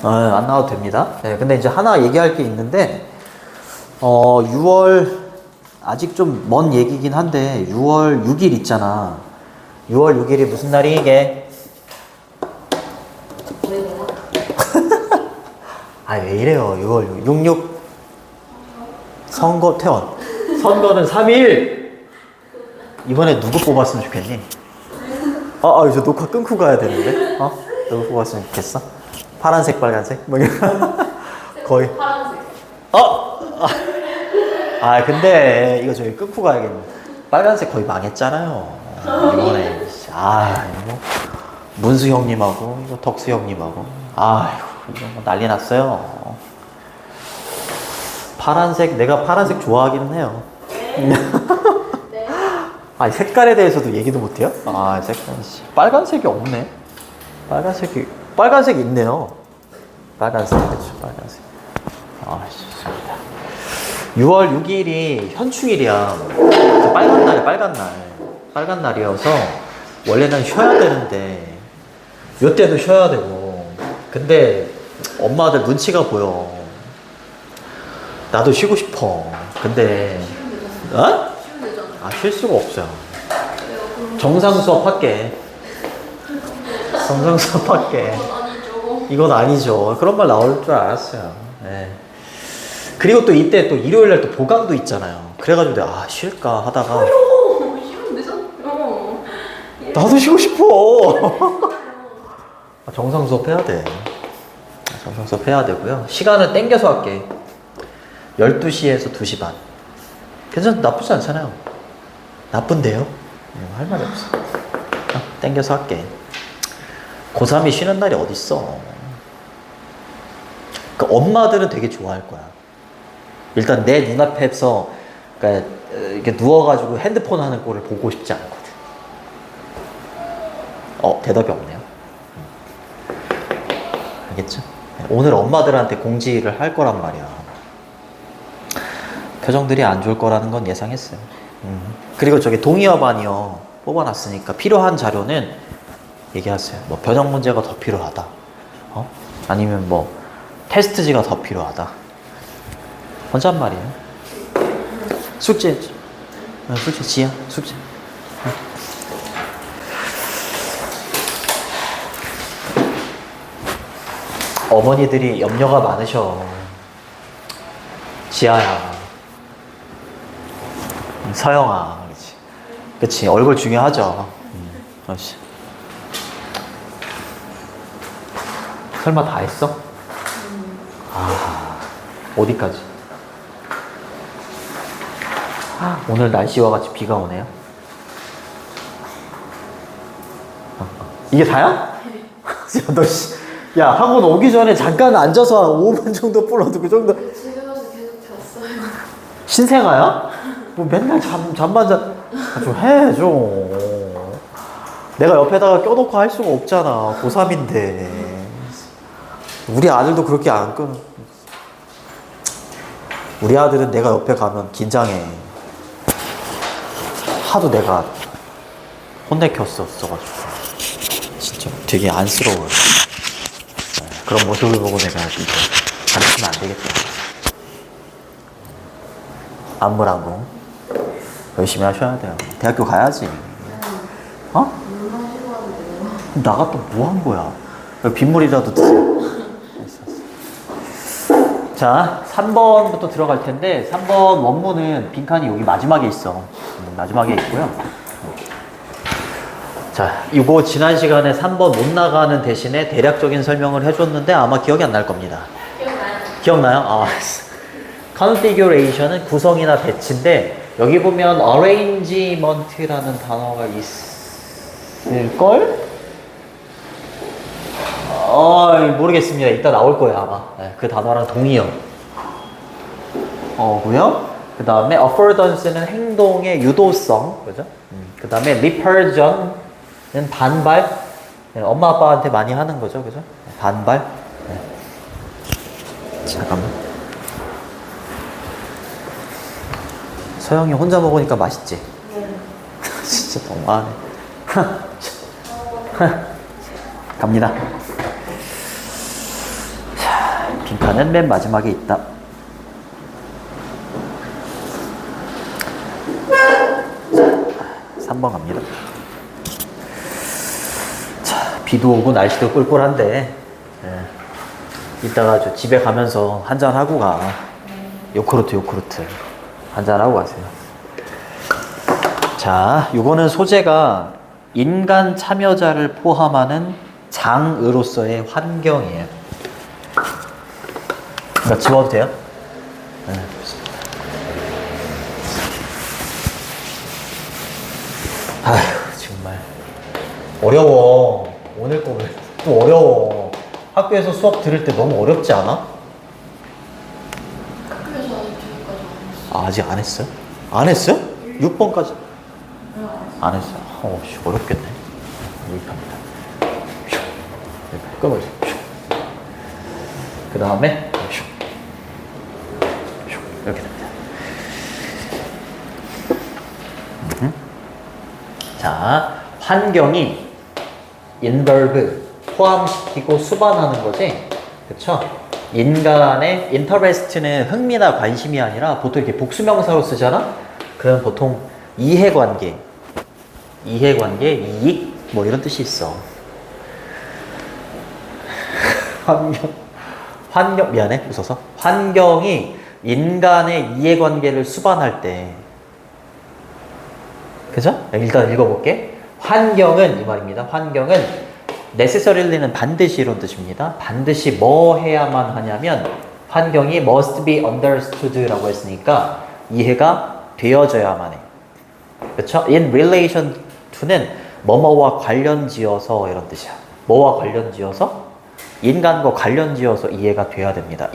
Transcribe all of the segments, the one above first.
안 나와도 됩니다. 네, 근데 이제 하나 얘기할 게 있는데, 6월, 아직 좀 먼 얘기긴 한데, 6월 6일 있잖아. 6월 6일이 무슨 날이 이게? 아, 왜 이래요, 6월 6일. 66 선거 퇴원. 선거는 3일! 이번에 누구 뽑았으면 좋겠니? 이제 녹화 끊고 가야 되는데? 누구 뽑았으면 좋겠어? 파란색, 빨간색? 뭐 거의. 파란색. 근데 이거 저기 끊고 가야겠네. 빨간색 거의 망했잖아요. 이번에. 이거 문수 형님하고, 이거 덕수 형님하고. 이거 뭐 난리 났어요. 파란색, 내가 파란색 좋아하기는 해요. 네. 색깔에 대해서도 얘기도 못해요? 빨간색이 없네. 빨간색이 있네요. 빨간색, 그렇죠, 빨간색. 좋습니다. 6월 6일이 현충일이야. 빨간 날이야, 빨간 날. 빨간 날이어서 원래는 쉬어야 되는데, 이때도 쉬어야 되고. 근데 엄마들 눈치가 보여. 나도 쉬고 싶어. 근데, 쉬면 되잖아. 쉴 수가 없어요. 정상 수업할게. 정상 수업할게. 아니죠. 이건 아니죠. 그런 말 나올 줄 알았어요. 네. 그리고 또 이때 또 일요일날 또 보강도 있잖아요. 그래가지고 내가 쉴까 하다가 쉬면 되잖아. 나도 쉬고 싶어. 정상 수업 해야 돼. 정상 수업 해야 되고요. 시간은 땡겨서 할게. 12시에서 2시 반. 나쁘지 않잖아요. 나쁜데요? 할 말이 없어. 땡겨서 할게. 고3이 쉬는 날이 어딨어. 그러니까 엄마들은 되게 좋아할 거야. 일단 내 눈앞에서 그러니까 이렇게 누워가지고 핸드폰 하는 꼴을 보고 싶지 않거든. 대답이 없네요. 알겠죠? 오늘 엄마들한테 공지를 할 거란 말이야. 표정들이 안 좋을 거라는 건 예상했어요. 그리고 저기 동의어반이요 뽑아놨으니까 필요한 자료는 얘기하세요. 뭐 변형 문제가 더 필요하다. 아니면 뭐 테스트지가 더 필요하다. 혼잣말이에요. 숙제 지야 숙제. 어머니들이 염려가 많으셔. 지아야, 서영아, 그치. 얼굴 중요하죠. 그렇지. 설마 다 했어? 어디까지? 오늘 날씨와 같이 비가 오네요. 이게 다야? 야, 학원 오기 전에 잠깐 앉아서 한 5분 정도 불러도 그 정도. 집에 가서 계속 잤어요. 신생아야? 뭐 맨날 잠만 자. 좀 해, 좀. 내가 옆에다가 껴놓고 할 수가 없잖아. 고3인데. 우리 아들도 그렇게 안 끊어. 우리 아들은 내가 옆에 가면 긴장해. 하도 내가 혼내켰었어가지고. 진짜 되게 안쓰러워요. 그런 모습을 보고 내가 진짜 가르치면 안 되겠다. 안무라고. 열심히 하셔야 돼요. 대학교 가야지. 나가 또 뭐 한 거야? 빗물이라도 드세요. 자, 3번부터 들어갈 텐데 3번 원문은 빈칸이 여기 마지막에 있어. 마지막에 있고요. 자, 이거 지난 시간에 3번 못 나가는 대신에 대략적인 설명을 해줬는데 아마 기억이 안 날 겁니다. 기억나요? configuration은 구성이나 배치인데 여기 보면 arrangement라는 단어가 있을걸? 모르겠습니다. 이따 나올 거예요, 아마. 그 단어랑 동의어. 고요. 그 다음에 affordance는 행동의 유도성. 그죠? 그 다음에 repersion은 반발. 엄마, 아빠한테 많이 하는 거죠. 그죠? 반발. 잠깐만. 서영이 혼자 먹으니까 맛있지? 진짜 너무하네. 갑니다. 빈칸은 맨 마지막에 있다. 자, 3번 갑니다. 자, 비도 오고 날씨도 꿀꿀한데 이따가 저 집에 가면서 한잔하고 가. 요크루트 한잔하고 가세요. 자, 요거는 소재가 인간 참여자를 포함하는 장으로서의 환경이에요. 그러니까 집어도 돼요? 네, 좋습니다. 아휴, 정말 어려워. 오늘 거 왜 또 어려워. 학교에서 수업 들을 때 너무 어렵지 않아? 학교에서 지금까지 안 했어. 아, 아직 안 했어요? 안 했어요? 6번까지? 안 했어요. 씨, 어렵겠네. 여기 갑니다. 끊어버리세요. 그 다음에 이렇게 됩니다. 자, 환경이 인벌브 포함시키고 수반하는 거지. 그쵸? 인간의 interest는 흥미나 관심이 아니라 보통 이렇게 복수명사로 쓰잖아? 그럼 보통 이해관계, 이익, 뭐 이런 뜻이 있어. 환경, 미안해, 웃어서. 환경이 인간의 이해관계를 수반할 때, 그죠? 일단 읽어볼게. 환경은, 이 말입니다. 환경은 necessary는 반드시 이런 뜻입니다. 반드시 뭐 해야만 하냐면, 환경이 must be understood 라고 했으니까, 이해가 되어져야만 해. 그쵸? in relation to는 뭐뭐와 관련 지어서 이런 뜻이야. 뭐와 관련 지어서? 인간과 관련 지어서 이해가 돼야 됩니다.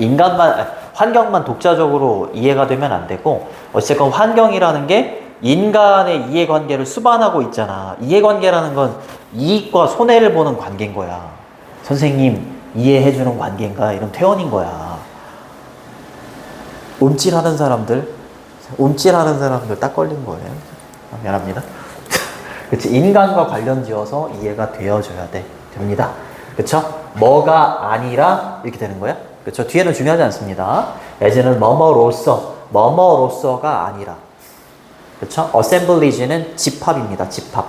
환경만 독자적으로 이해가 되면 안 되고, 어쨌건 환경이라는 게 인간의 이해관계를 수반하고 있잖아. 이해관계라는 건 이익과 손해를 보는 관계인 거야. 선생님, 이해해주는 관계인가? 이런 퇴원인 거야. 움찔하는 사람들 딱 걸린 거예요. 미안합니다. 그치? 인간과 관련 지어서 이해가 되어줘야 됩니다. 그쵸? 뭐가 아니라 이렇게 되는 거야. 그쵸? 뒤에는 중요하지 않습니다. 예제는 뭐뭐로서가 아니라. 그쵸? assemblage는 집합입니다. 집합.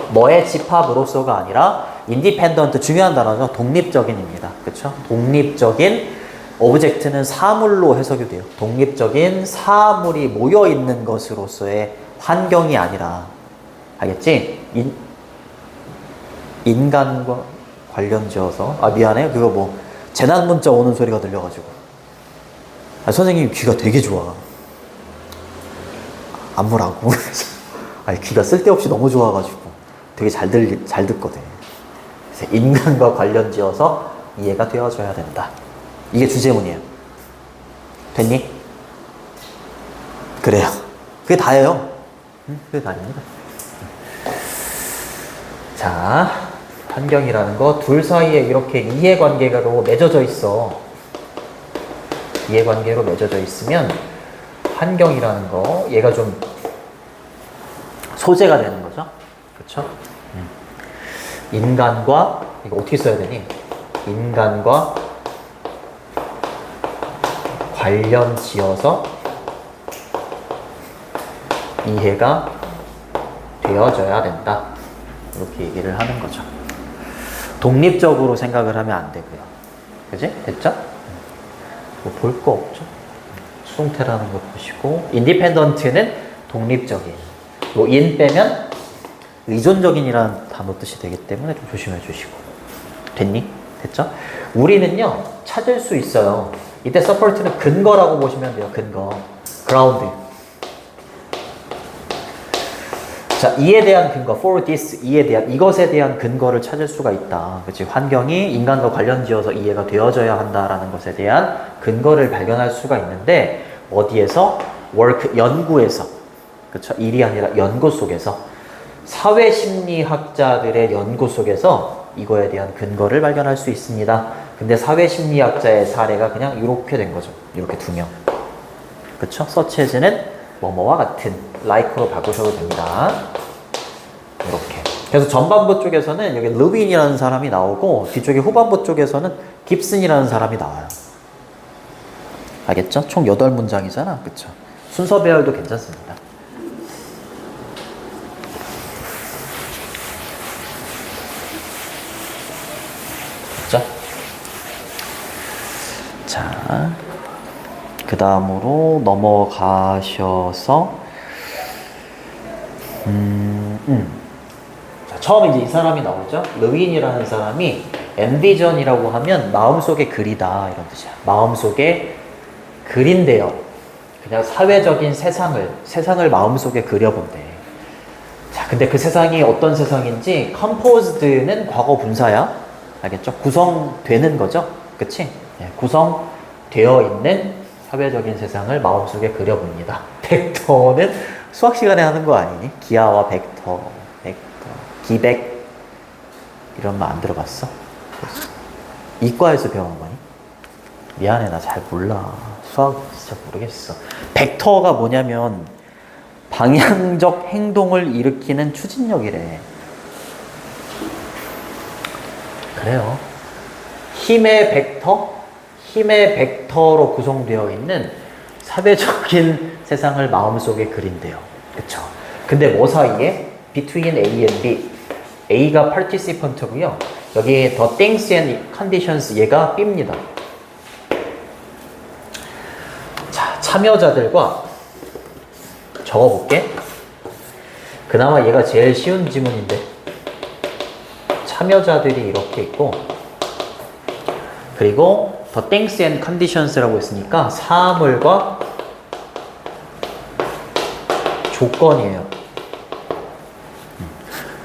뭐의 집합으로서가 아니라 independent, 중요한 단어죠. 독립적인입니다. 그쵸? 독립적인 오브젝트는 사물로 해석이 돼요. 독립적인 사물이 모여있는 것으로서의 환경이 아니라, 알겠지? 인간과 관련 지어서, 미안해. 그거 뭐 재난 문자 오는 소리가 들려가지고. 선생님 귀가 되게 좋아. 안무라고. 귀가 쓸데없이 너무 좋아가지고 되게 잘 듣거든. 그래서 인간과 관련 지어서 이해가 되어줘야 된다. 이게 주제문이에요. 됐니? 그래요. 그게 다예요. 그게 다입니다. 자, 환경이라는 거 둘 사이에 이렇게 이해관계로 맺어져 있어. 이해관계로 맺어져 있으면 환경이라는 거, 얘가 좀 소재가 되는 거죠. 그렇죠? 인간과, 이거 어떻게 써야 되니? 인간과 관련 지어서 이해가 되어져야 된다. 이렇게 얘기를 하는 거죠. 독립적으로 생각을 하면 안 되고요. 그지? 됐죠? 뭐 볼 거 없죠? 수동태라는 거 보시고, 인디펜던트는 독립적인. 뭐 in 빼면 의존적인이라는 단어 뜻이 되기 때문에 좀 조심해 주시고. 됐니? 됐죠? 우리는요, 찾을 수 있어요. 이때 support는 근거라고 보시면 돼요. 근거. ground. 자, 이에 대한 근거, for this, 이것에 대한 근거를 찾을 수가 있다. 그치? 환경이 인간과 관련 지어서 이해가 되어져야 한다라는 것에 대한 근거를 발견할 수가 있는데, 어디에서? work, 연구에서. 그쵸? 일이 아니라 연구 속에서. 사회심리학자들의 연구 속에서 이거에 대한 근거를 발견할 수 있습니다. 근데 사회심리학자의 사례가 그냥 이렇게 된 거죠. 이렇게 두 명. 그쵸? such as는 뭐뭐와 같은, like로 바꾸셔도 됩니다. 이렇게. 그래서 전반부 쪽에서는 여기 르윈이라는 사람이 나오고 뒤쪽에 후반부 쪽에서는 깁슨이라는 사람이 나와요. 알겠죠? 총 8문장이잖아. 그쵸? 순서 배열도 괜찮습니다. 됐죠? 자, 그 다음으로 넘어가셔서 자, 처음 이제 이 사람이 나오죠. 르윈이라는 사람이 엔비전이라고 하면 마음속에 그리다 이런 뜻이야. 마음속에 그린대요. 그냥 사회적인 세상을 마음속에 그려본대. 자, 근데 그 세상이 어떤 세상인지 composed는 과거 분사야. 알겠죠? 구성되는 거죠. 그치? 네, 구성되어 있는 사회적인 세상을 마음속에 그려봅니다. 벡터는 수학 시간에 하는 거 아니니? 기하와 벡터, 기백 이런 말 안 들어봤어? 이과에서 배운 거니? 미안해, 나 잘 몰라. 수학 진짜 모르겠어. 벡터가 뭐냐면 방향적 행동을 일으키는 추진력이래. 그래요. 힘의 벡터로 구성되어 있는 사회적인 세상을 마음속에 그린대요. 그쵸? 근데 뭐 사이에? Between A and B. A가 participant고요. 여기 the things and conditions 얘가 B입니다. 자, 참여자들과 적어볼게. 그나마 얘가 제일 쉬운 지문인데 참여자들이 이렇게 있고 그리고 the things and conditions라고 했으니까 사물과 조건이에요.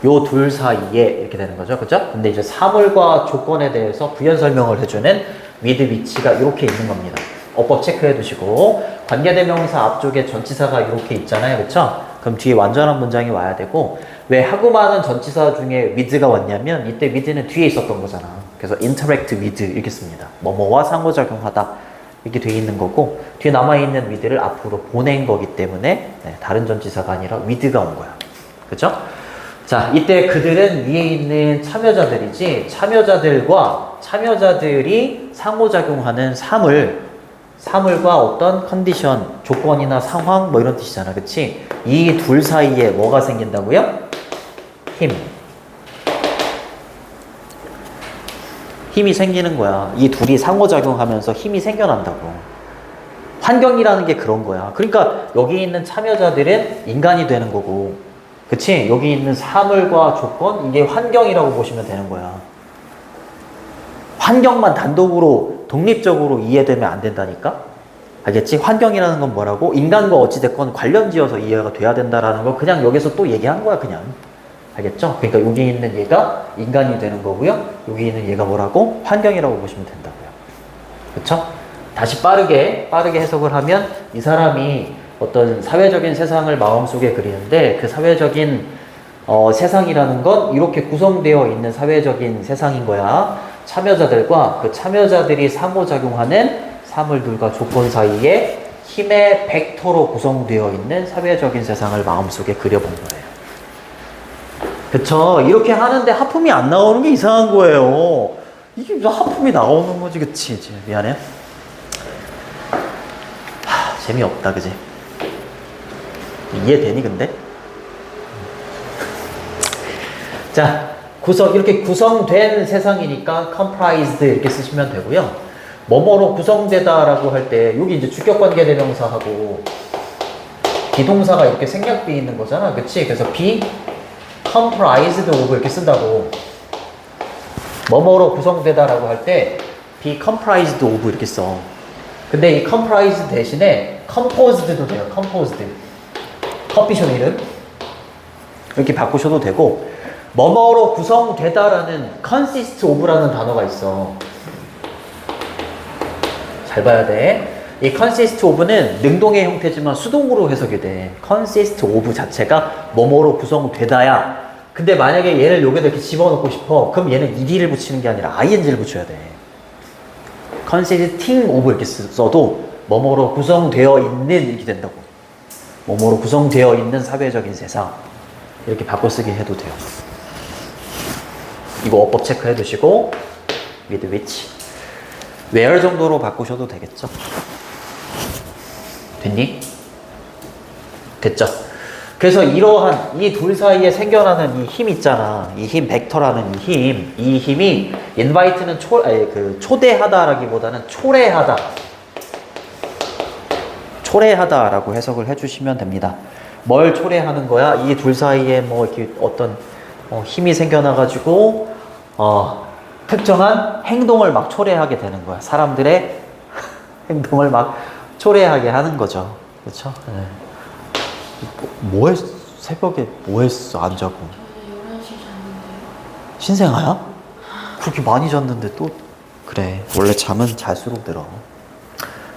요 둘 사이에 이렇게 되는 거죠. 그죠? 근데 이제 사물과 조건에 대해서 부연 설명을 해주는 with which가 이렇게 있는 겁니다. 어법 체크해 두시고 관계대명사 앞쪽에 전치사가 이렇게 있잖아요. 그쵸? 그럼 뒤에 완전한 문장이 와야 되고 왜 하고 많은 전치사 중에 with가 왔냐면 이때 with는 뒤에 있었던 거잖아. 그래서 interact with 이렇게 씁니다. 뭐뭐와 상호작용하다 이렇게 돼 있는 거고 뒤에 남아있는 with를 앞으로 보낸 거기 때문에 네, 다른 전치사가 아니라 with가 온 거야. 그쵸? 자, 이때 그들은 위에 있는 참여자들이지 참여자들이 상호작용하는 사물과 어떤 컨디션, 조건이나 상황 뭐 이런 뜻이잖아. 그치? 이 둘 사이에 뭐가 생긴다고요? 힘이 생기는 거야. 이 둘이 상호작용하면서 힘이 생겨난다고. 환경이라는 게 그런 거야. 그러니까 여기 있는 참여자들은 인간이 되는 거고 그치? 여기 있는 사물과 조건, 이게 환경이라고 보시면 되는 거야. 환경만 단독으로, 독립적으로 이해되면 안 된다니까? 알겠지? 환경이라는 건 뭐라고? 인간과 어찌됐건 관련 지어서 이해가 돼야 된다라는 거 그냥 여기서 또 얘기한 거야, 그냥. 알겠죠? 그러니까 여기 있는 얘가 인간이 되는 거고요. 여기 있는 얘가 뭐라고? 환경이라고 보시면 된다고요. 그쵸? 다시 빠르게 해석을 하면 이 사람이 어떤 사회적인 세상을 마음속에 그리는데 그 사회적인 세상이라는 건 이렇게 구성되어 있는 사회적인 세상인 거야. 참여자들과 그 참여자들이 상호작용하는 사물들과 조건 사이에 힘의 벡터로 구성되어 있는 사회적인 세상을 마음속에 그려본 거예요. 그쵸? 이렇게 하는데 하품이 안 나오는 게 이상한 거예요. 이게 하품이 나오는 거지, 그치? 미안해. 재미없다, 그지? 이해되니 근데? 자, 이렇게 구성된 세상이니까 comprised 이렇게 쓰시면 되고요. 뭐뭐로 구성되다라고 할 때 여기 이제 주격관계대명사하고 비동사가 이렇게 생략돼 있는 거잖아. 그치? 그래서 be comprised of 이렇게 쓴다고. 뭐뭐로 구성되다라고 할 때 be comprised of 이렇게 써. 근데 이 comprised 대신에 composed도 돼요. composed. 커피숍 이름 이렇게 바꾸셔도 되고 뭐뭐로 구성되다라는 consist of라는 단어가 있어. 잘 봐야 돼. 이 consist of는 능동의 형태지만 수동으로 해석이 돼. consist of 자체가 뭐뭐로 구성되다야. 근데 만약에 얘를 여기다 이렇게 집어넣고 싶어. 그럼 얘는 ed를 붙이는 게 아니라 ing를 붙여야 돼. consisting of 이렇게 써도 뭐뭐로 구성되어 있는 이렇게 된다고. 뭐뭐로 구성되어 있는 사회적인 세상 이렇게 바꿔쓰기 해도 돼요. 이거 어법 체크해 두시고 with which where 정도로 바꾸셔도 되겠죠. 됐니? 됐죠? 그래서 이러한 이 둘 사이에 생겨나는 이 힘 있잖아. 이 힘, 벡터라는 이 힘이 invite는 초대하다라기보다는 초래하다. 초래하다라고 해석을 해주시면 됩니다. 뭘 초래하는 거야? 이 둘 사이에 뭐 이렇게 어떤 힘이 생겨나가지고 특정한 행동을 막 초래하게 되는 거야. 사람들의 행동을 막 초래하게 하는 거죠. 그렇죠? 네. 뭐 했어? 새벽에 뭐 했어? 안 자고. 저는 11시 잤는데요. 신생아야? 그렇게 많이 잤는데 또 그래. 원래 잠은 잘수록 늘어.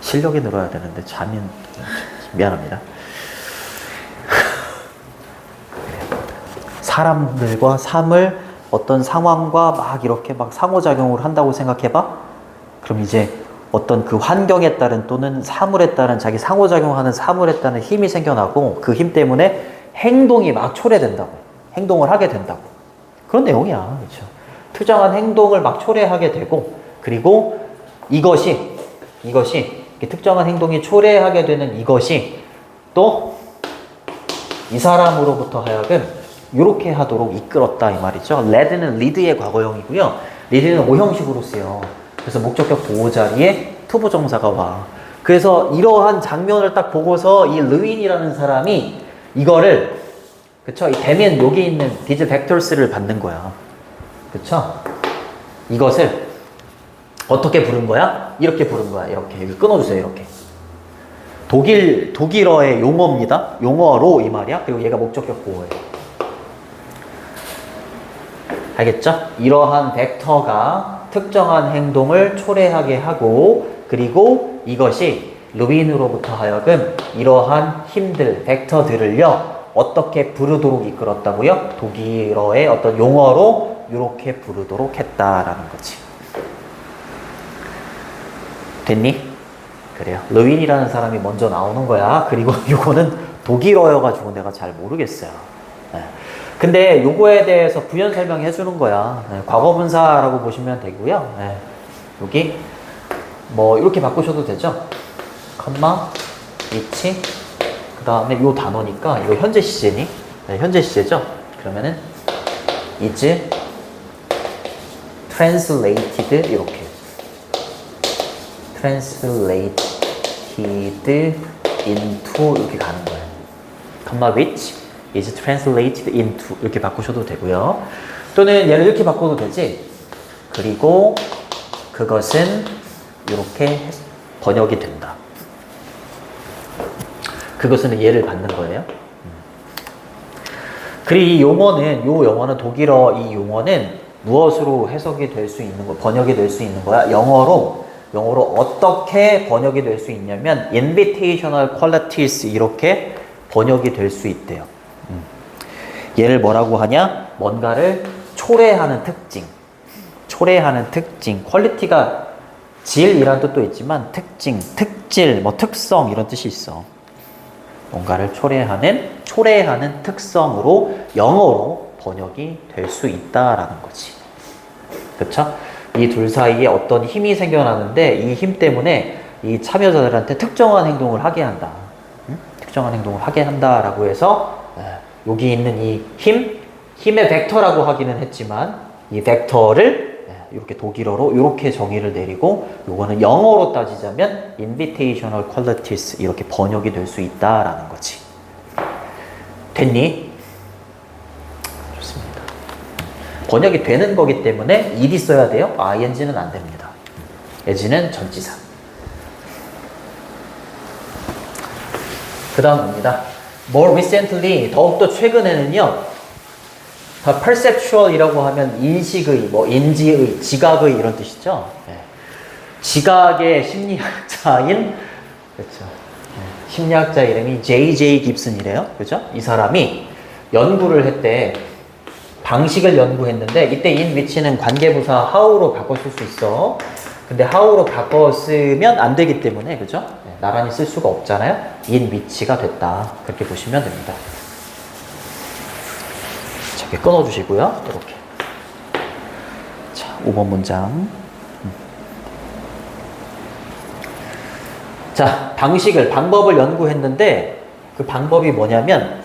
실력이 늘어야 되는데 잠이 미안합니다. 사람들과 삶을 어떤 상황과 막 이렇게 막 상호작용을 한다고 생각해봐. 그럼 이제 어떤 그 환경에 따른 또는 사물에 따른 자기 상호작용하는 사물에 따른 힘이 생겨나고 그 힘 때문에 행동이 막 초래된다고. 행동을 하게 된다고. 그런 내용이야. 그렇죠? 특정한 행동을 막 초래하게 되고 그리고 이것이 특정한 행동이 초래하게 되는 이것이 또 이 사람으로부터 하여금 이렇게 하도록 이끌었다 이 말이죠. led는 lead의 과거형이고요. lead는 오형식으로 쓰여. 그래서 목적격 보호 자리에 투부정사가 와. 그래서 이러한 장면을 딱 보고서 이 르윈이라는 사람이 이거를 그쵸? 이 대면 여기 있는 these vectors를 받는 거야. 그쵸? 이것을 어떻게 부른 거야? 이렇게 부른 거야. 이렇게. 여기 끊어주세요. 이렇게. 독일어의 용어입니다. 용어로 이 말이야. 그리고 얘가 목적격 보호예요. 알겠죠? 이러한 벡터가 특정한 행동을 초래하게 하고 그리고 이것이 루빈으로부터 하여금 이러한 힘들, 벡터들을요 어떻게 부르도록 이끌었다고요? 독일어의 어떤 용어로 이렇게 부르도록 했다라는 거지. 됐니? 그래요. 르윈이라는 사람이 먼저 나오는 거야. 그리고 요거는 독일어여가지고 내가 잘 모르겠어요. 네. 근데 요거에 대해서 부연 설명해 주는 거야. 네. 과거분사라고 보시면 되고요. 네. 여기 뭐 이렇게 바꾸셔도 되죠. 컴마, 위치, 그 다음에 요 단어니까 이거 현재 시제니? 네, 현재 시제죠. 그러면은 is translated 이렇게 translated into 이렇게 가는 거예요. comma which is translated into 이렇게 바꾸셔도 되고요. 또는 얘를 이렇게 바꿔도 되지. 그리고 그것은 이렇게 번역이 된다. 그것은 얘를 받는 거예요. 그리고 이 용어는 독일어 이 용어는 무엇으로 해석이 될 수 있는 거, 번역이 될 수 있는 거야? 영어로 어떻게 번역이 될 수 있냐면 invitational qualities 이렇게 번역이 될 수 있대요. 얘를 뭐라고 하냐? 뭔가를 초래하는 특징. 퀄리티가 질이란 뜻도 있지만 특징, 특질, 뭐 특성 이런 뜻이 있어. 뭔가를 초래하는 특성으로 영어로 번역이 될 수 있다라는 거지. 그쵸? 이 둘 사이에 어떤 힘이 생겨나는데 이 힘 때문에 이 참여자들한테 특정한 행동을 하게 한다. 특정한 행동을 하게 한다라고 해서 여기 있는 이 힘의 벡터라고 하기는 했지만 이 벡터를 이렇게 독일어로 이렇게 정의를 내리고 요거는 영어로 따지자면 invitational qualities 이렇게 번역이 될 수 있다라는 거지. 됐니? 좋습니다. 번역이 되는 거기 때문에 ed 써야 돼요. ing는 안 됩니다. as는 전치사. 그 다음입니다. more recently 더욱더 최근에는요. perceptual이라고 하면 인식의, 뭐 인지의, 지각의 이런 뜻이죠. 네. 지각의 심리학자인 그렇죠. 네. 심리학자 이름이 J.J. 깁슨이래요. 그죠? 이 사람이 연구를 했대. 방식을 연구했는데 이때 in which는 관계부사 how로 바꿨을 수 있어. 근데 how로 바꿨으면 안 되기 때문에 그죠? 네. 나란히 쓸 수가 없잖아요. in which가 됐다. 그렇게 보시면 됩니다. 이렇게 끊어주시고요. 이렇게. 5번 문장. 자, 방법을 연구했는데 그 방법이 뭐냐면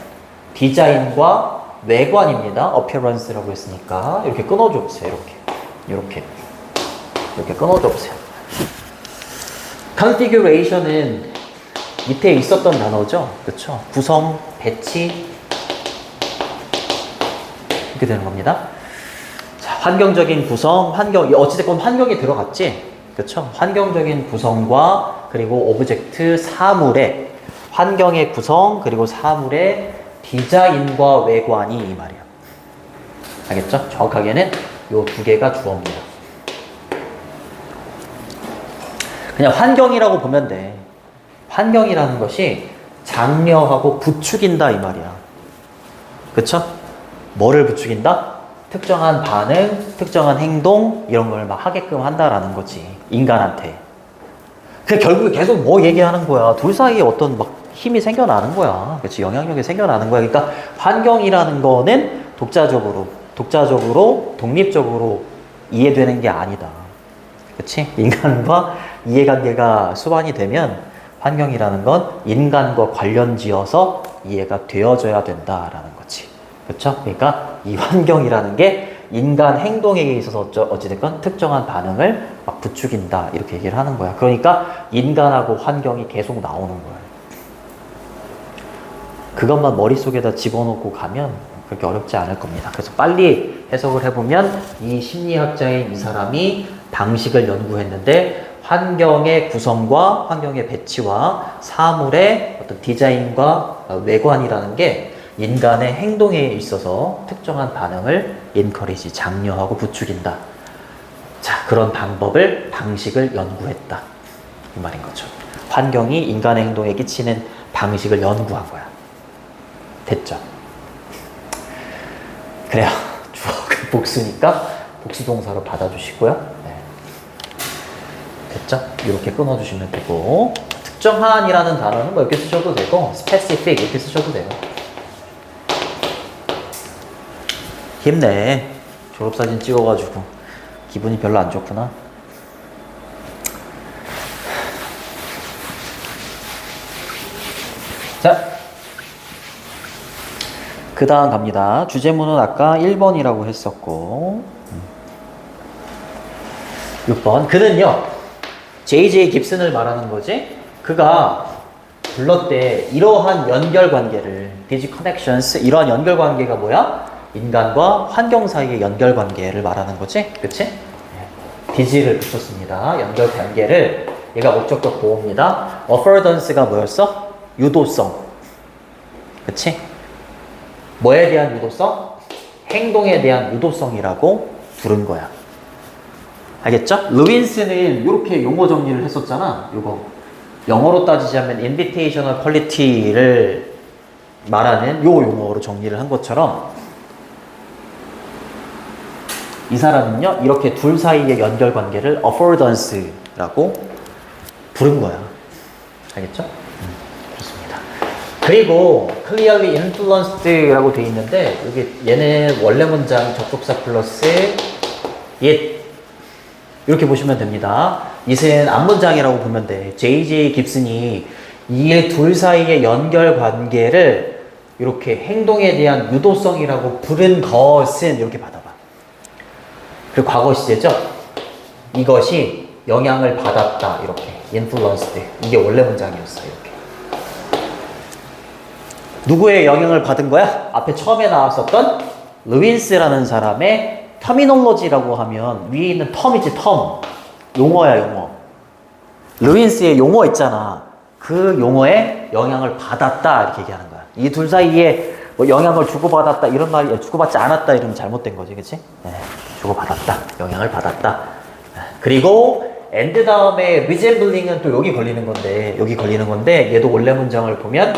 디자인과 외관입니다. appearance라고 했으니까 이렇게 끊어줘 보세요. 이렇게 끊어줘 보세요. configuration은 밑에 있었던 단어죠. 그렇죠? 구성, 배치 이렇게 되는 겁니다. 자, 환경적인 구성, 어찌됐건 환경에 들어갔지. 그렇죠? 환경적인 구성과 그리고 오브젝트 사물의 환경의 구성 그리고 사물의 디자인과 외관이 이 말이야. 알겠죠? 정확하게는 요 두 개가 주어입니다. 그냥 환경이라고 보면 돼. 환경이라는 것이 장려하고 부추긴다 이 말이야. 그쵸? 뭐를 부추긴다? 특정한 반응, 특정한 행동 이런 걸 막 하게끔 한다라는 거지. 인간한테. 그 결국에 계속 뭐 얘기하는 거야. 둘 사이에 어떤 막 힘이 생겨나는 거야. 그렇지? 영향력이 생겨나는 거야. 그러니까 환경이라는 거는 독자적으로, 독립적으로 이해되는 게 아니다. 그렇지? 인간과 이해관계가 수반이 되면 환경이라는 건 인간과 관련지어서 이해가 되어져야 된다라는 거지. 그렇죠? 그러니까 이 환경이라는 게 인간 행동에 있어서 어찌됐건 특정한 반응을 막 부추긴다 이렇게 얘기를 하는 거야. 그러니까 인간하고 환경이 계속 나오는 거야. 그것만 머릿속에다 집어넣고 가면 그렇게 어렵지 않을 겁니다. 그래서 빨리 해석을 해보면 이 심리학자인 이 사람이 방식을 연구했는데 환경의 구성과 환경의 배치와 사물의 어떤 디자인과 외관이라는 게 인간의 행동에 있어서 특정한 반응을 encourage, 장려하고 부추긴다. 자, 그런 방식을 연구했다. 이 말인 거죠. 환경이 인간의 행동에 끼치는 방식을 연구한 거야. 됐죠? 그래요. 주어가 복수니까 복수 동사로 받아주시고요. 네. 됐죠? 이렇게 끊어주시면 되고 특정한이라는 단어는 뭐 이렇게 쓰셔도 되고 specific 이렇게 쓰셔도 돼요. 힘내. 졸업사진 찍어가지고 기분이 별로 안 좋구나. 자, 그 다음 갑니다. 주제문은 아까 1번이라고 했었고 6번. 그는요 J.J. 깁슨을 말하는 거지. 그가 불렀대 이러한 연결관계를 these connections, 이러한 연결관계가 뭐야? 인간과 환경 사이의 연결관계를 말하는 거지. 그치? these를 붙였습니다. 연결관계를. 얘가 목적격 보호입니다. affordance가 뭐였어? 유도성. 그치? 뭐에 대한 유도성? 행동에 대한 유도성이라고 부른 거야. 알겠죠? 루인스는 이렇게 용어 정리를 했었잖아. 요거 영어로 따지자면 invitational quality를 말하는 요 용어로 정리를 한 것처럼 이 사람은요 이렇게 둘 사이의 연결관계를 affordance라고 부른 거야. 알겠죠? 그렇습니다. 그리고 clearly influenced라고 돼 있는데 여기 얘는 원래 문장 접속사 플러스 it 이렇게 보시면 됩니다. it은 앞문장이라고 보면 돼. J.J. 깁슨이 이 둘 사이의 연결관계를 이렇게 행동에 대한 유도성이라고 부른 것은 이렇게 받아봐. 그리고 과거 시제죠. 이것이 영향을 받았다. 이렇게 influenced. 이게 원래 문장이었어. 이렇게. 누구의 영향을 받은 거야? 앞에 처음에 나왔었던 루인스라는 사람의 터미놀로지라고 하면 위에 있는 텀이지 텀. 용어야 용어. 루인스의 용어 있잖아. 그 용어에 영향을 받았다 이렇게 얘기하는 거야. 이 둘 사이에 뭐 영향을 주고받았다 이런 말이 주고받지 않았다 이러면 잘못된 거지. 그치? 네. 주고받았다. 영향을 받았다. 그리고 and 다음에 resembling은 또 여기 걸리는 건데 얘도 원래 문장을 보면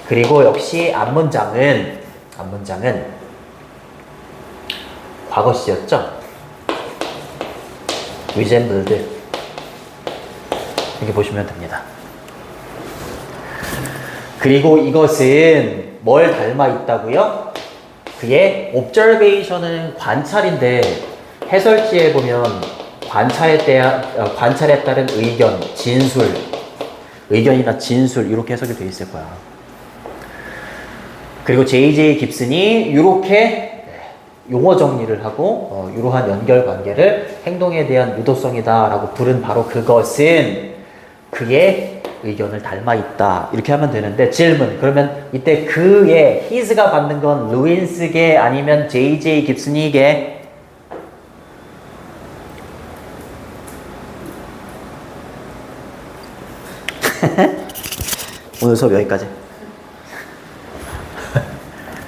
그리고 역시 앞문장은 과거 시였죠? resembled 이렇게 보시면 됩니다. 그리고 이것은 뭘 닮아 있다고요? 그의 observation은 관찰인데 해설지에 보면 관찰에 따른 의견, 진술, 의견이나 진술 이렇게 해석이 돼 있을 거야. 그리고 J.J. 깁슨이 이렇게 용어 정리를 하고 이러한 연결 관계를 행동에 대한 유도성이다 라고 부른 바로 그것은 그의 의견을 닮아 있다 이렇게 하면 되는데, 질문, 그러면 이때 그의 his가 받는 건 루인스게 아니면 J.J. 깁슨이게? 오늘 수업 여기까지.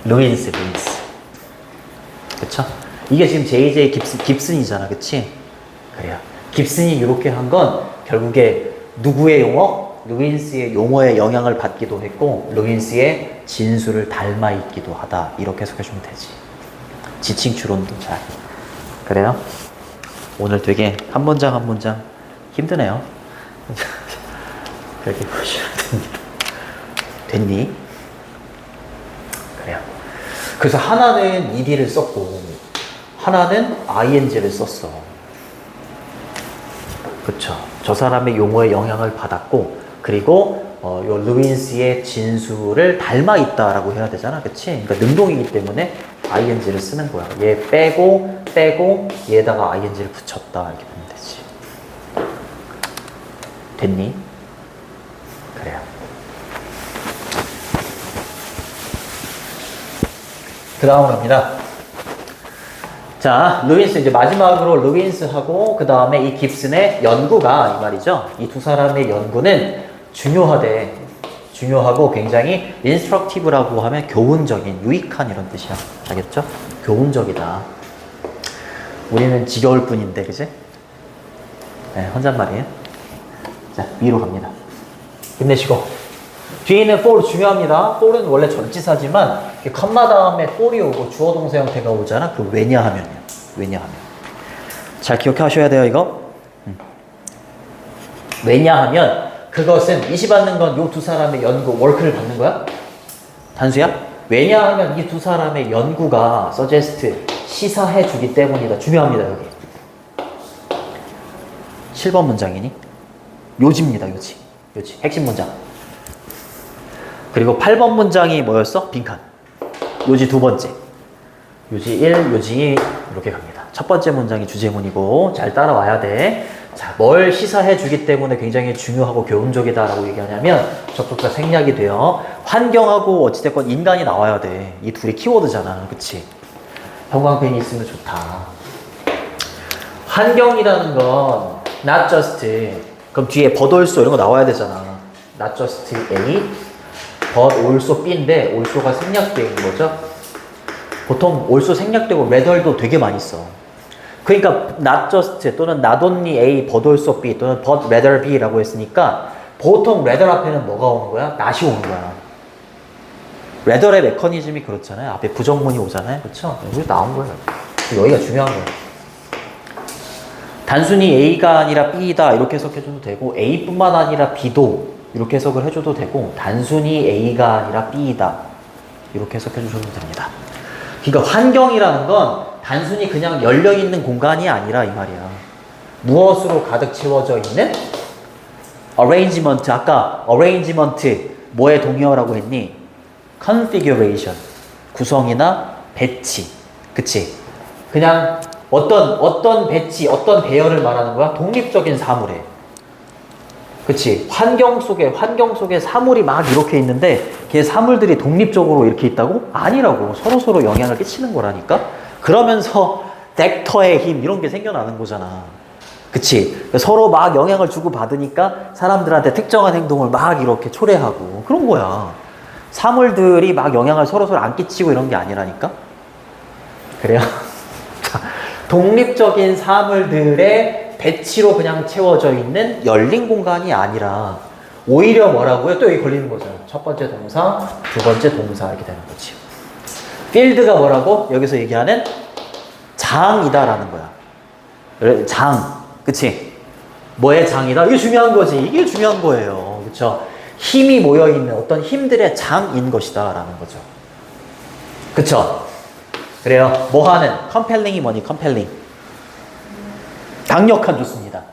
루인스. 그쵸? 이게 지금 J.J. 깁슨이잖아. 그치? 그래요. 깁슨이 이렇게 한 건 결국에 누구의 용어? 루인스의 용어에 영향을 받기도 했고 루인스의 진술을 닮아 있기도 하다. 이렇게 해석해주면 되지. 지칭 추론도 잘. 그래요? 오늘 되게 한 문장 한 문장 힘드네요. 그렇게 보시면 됩니다. 됐니? 그래요. 그래서 하나는 ed를 썼고 하나는 ing를 썼어. 그쵸? 저 사람의 용어에 영향을 받았고 그리고 요 루인스의 진술을 닮아 있다라고 해야 되잖아. 그치? 그러니까 능동이기 때문에 ing를 쓰는 거야. 얘 빼고 얘에다가 ing를 붙였다 이렇게 보면 되지. 됐니? 그래요. 그 다음으로 갑니다. 자, 루인스, 이제 마지막으로 루인스하고 그 다음에 이 깁슨의 연구가 이 말이죠. 이 두 사람의 연구는 중요하고 굉장히 instructive라고 하면 교훈적인, 유익한 이런 뜻이야. 알겠죠? 교훈적이다. 우리는 지겨울 뿐인데, 그지? 네, 혼잣말이에요. 자, 위로 갑니다. 힘내시고. 뒤에 있는 for 중요합니다. for은 원래 전치사지만 컴마 다음에 for이 오고 주어 동사 형태가 오잖아. 그 왜냐하면이요. 왜냐하면. 잘 기억하셔야 돼요, 이거. 왜냐하면 그것은 이시 받는 건 요 두 사람의 연구 월크를 받는 거야? 단수야? 왜냐하면 이 두 사람의 연구가 suggest 시사해 주기 때문이다. 중요합니다, 여기. 7번 문장이니? 요지입니다, 요지. 핵심 문장. 그리고 8번 문장이 뭐였어? 빈칸. 요지 두 번째. 요지 1, 요지 2 이렇게 갑니다. 첫 번째 문장이 주제문이고 잘 따라와야 돼. 자, 뭘 시사해 주기 때문에 굉장히 중요하고 교훈적이다라고 얘기하냐면 접속사 생략이 돼요. 환경하고 어찌됐건 인간이 나와야 돼. 이 둘이 키워드잖아. 그치? 형광펜이 있으면 좋다. 환경이라는 건 not just, 그럼 뒤에 but also 이런 거 나와야 되잖아. not just A, but also B인데 also가 생략되어 있는 거죠. 보통 also 생략되고 rather도 되게 많이 써. 그러니까 not just 또는 not only A, but also B 또는 but rather B라고 했으니까 보통 rather 앞에는 뭐가 오는 거야? not이 오는 거야. rather의 메커니즘이 그렇잖아요. 앞에 부정문이 오잖아요. 그렇죠? 여기 나온 거예요. 여기가 중요한 거예요. 단순히 A가 아니라 B다 이렇게 해석해줘도 되고 A뿐만 아니라 B도 이렇게 해석을 해줘도 되고 단순히 A가 아니라 B이다 이렇게 해석해 주셔도 됩니다. 그러니까 환경이라는 건 단순히 그냥 열려있는 공간이 아니라 이 말이야. 무엇으로 가득 채워져 있는? arrangement, 아까 arrangement 뭐의 동의어라고 했니? configuration, 구성이나 배치. 그치? 그냥 어떤 배치, 어떤 배열을 말하는 거야? 독립적인 사물에. 그치? 환경 속에 사물이 막 이렇게 있는데 걔 사물들이 독립적으로 이렇게 있다고? 아니라고. 서로서로 영향을 끼치는 거라니까? 그러면서 벡터의 힘 이런 게 생겨나는 거잖아. 그치? 서로 막 영향을 주고 받으니까 사람들한테 특정한 행동을 막 이렇게 초래하고 그런 거야. 사물들이 막 영향을 서로서로 안 끼치고 이런 게 아니라니까? 그래요? 독립적인 사물들의 배치로 그냥 채워져 있는 열린 공간이 아니라 오히려 뭐라고요? 또 여기 걸리는 거죠. 첫 번째 동사, 두 번째 동사 이렇게 되는 거지. 필드가 뭐라고? 여기서 얘기하는 장이다라는 거야. 장, 그치? 뭐의 장이다? 이게 중요한 거지. 이게 중요한 거예요. 그쵸? 힘이 모여있는 어떤 힘들의 장인 것이다 라는 거죠. 그쵸? 그래요. 뭐 하는? 컴펠링이 뭐니? 컴펠링. 강력한 좋습니다.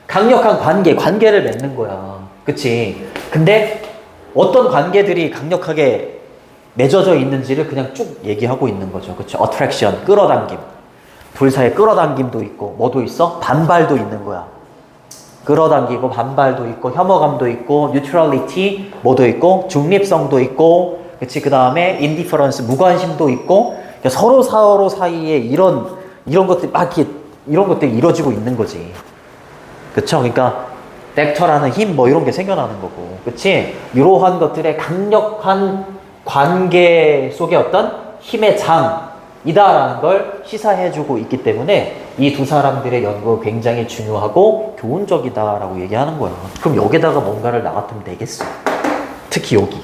강력한 관계를 맺는 거야. 그치? 근데 어떤 관계들이 강력하게 맺어져 있는지를 그냥 쭉 얘기하고 있는 거죠. 그쵸? attraction, 끌어당김. 둘 사이에 끌어당김도 있고, 뭐도 있어? 반발도 있는 거야. 끌어당기고, 반발도 있고, 혐오감도 있고, neutrality, 뭐도 있고, 중립성도 있고, 그치? 그 다음에 indifference, 무관심도 있고, 그러니까 서로 사이에 이런 것들이 막 이렇게, 이런 것들이 이루어지고 있는 거지. 그쵸? 그러니까, 벡터라는 힘, 뭐 이런 게 생겨나는 거고. 그치? 이러한 것들의 강력한 관계 속에 어떤 힘의 장이다라는 걸 시사해주고 있기 때문에 이 두 사람들의 연구가 굉장히 중요하고 교훈적이다라고 얘기하는 거야. 그럼 여기다가 뭔가를 나갔으면 되겠어. 특히 여기.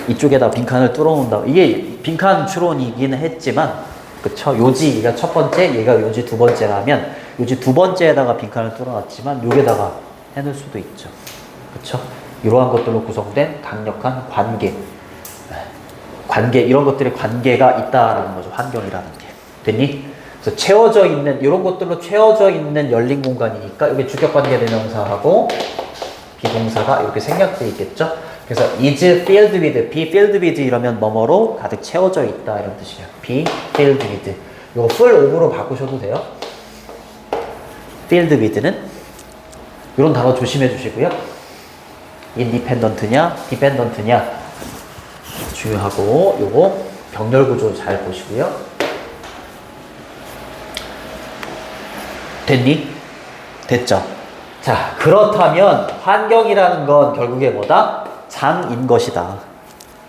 이쪽에다 빈칸을 뚫어놓는다. 이게 빈칸 추론이기는 했지만, 그쵸? 요지, 얘가 첫 번째, 얘가 요지 두 번째라면, 요지 두 번째에다가 빈칸을 뚫어놨지만, 여기다가 해놓을 수도 있죠. 그쵸? 이러한 것들로 구성된 강력한 관계, 이런 것들의 관계가 있다라는 거죠. 환경이라는 게. 됐니? 그래서 채워져 있는, 이런 것들로 채워져 있는 열린 공간이니까, 여기 주격관계 대명사하고 비동사가 이렇게 생략되어 있겠죠? 그래서 is filled with, be filled with 이러면 뭐뭐로 가득 채워져 있다 이런 뜻이에요. be filled with. 이거 full of로 바꾸셔도 돼요. filled with는 이런 단어 조심해 주시고요. independent냐, dependent냐 중요하고, 요거 병렬 구조 잘 보시고요. 됐니? 됐죠? 자, 그렇다면 환경이라는 건 결국에 뭐다? 장인 것이다.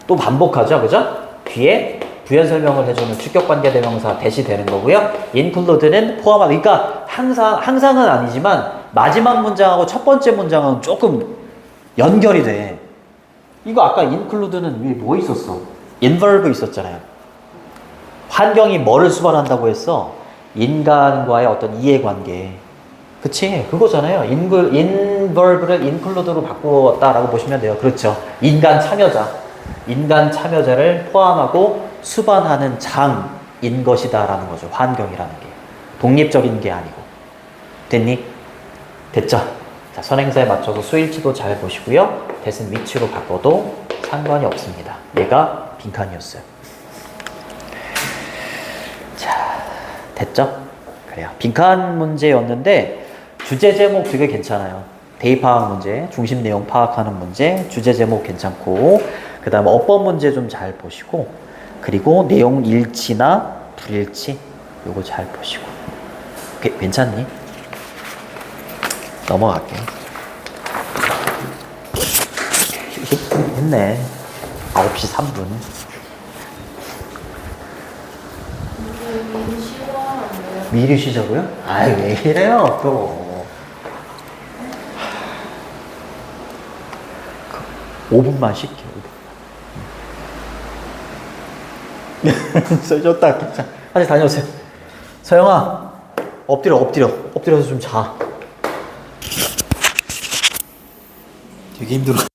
또 반복하죠, 그죠? 뒤에 부연 설명을 해주는 주격관계 대명사 대시 되는 거고요. include는 포함하다. 그러니까 항상은 아니지만 마지막 문장하고 첫 번째 문장은 조금 연결이 돼. 이거 아까 include는 위에 뭐 있었어? involve 있었잖아요. 환경이 뭐를 수반한다고 했어? 인간과의 어떤 이해관계. 그치? 그거잖아요. involve를 include로 바꾸었다라고 보시면 돼요. 그렇죠. 인간 참여자를 포함하고 수반하는 장인 것이다라는 거죠. 환경이라는 게. 독립적인 게 아니고. 됐니? 됐죠? 자, 선행사에 맞춰서 수일치도 잘 보시고요. 대신 위치로 바꿔도 상관이 없습니다. 얘가 빈칸이었어요. 자, 됐죠? 그래요. 빈칸 문제였는데 주제 제목 되게 괜찮아요. 대입 파악 문제, 중심 내용 파악하는 문제, 주제 제목 괜찮고, 그 다음에 어법 문제 좀 잘 보시고, 그리고 내용 일치나 불일치 요거 잘 보시고. 괜찮니? 넘어갈게요. 했네. 9시 3분. 미리 쉬어요. 미리 쉬자고요? 아이, 왜 이래요, 또. 5분만 쉴게요. 5분. 좋다, 괜찮아. 다시 다녀오세요. 서영아, 엎드려서 좀 자. 되게 힘들어.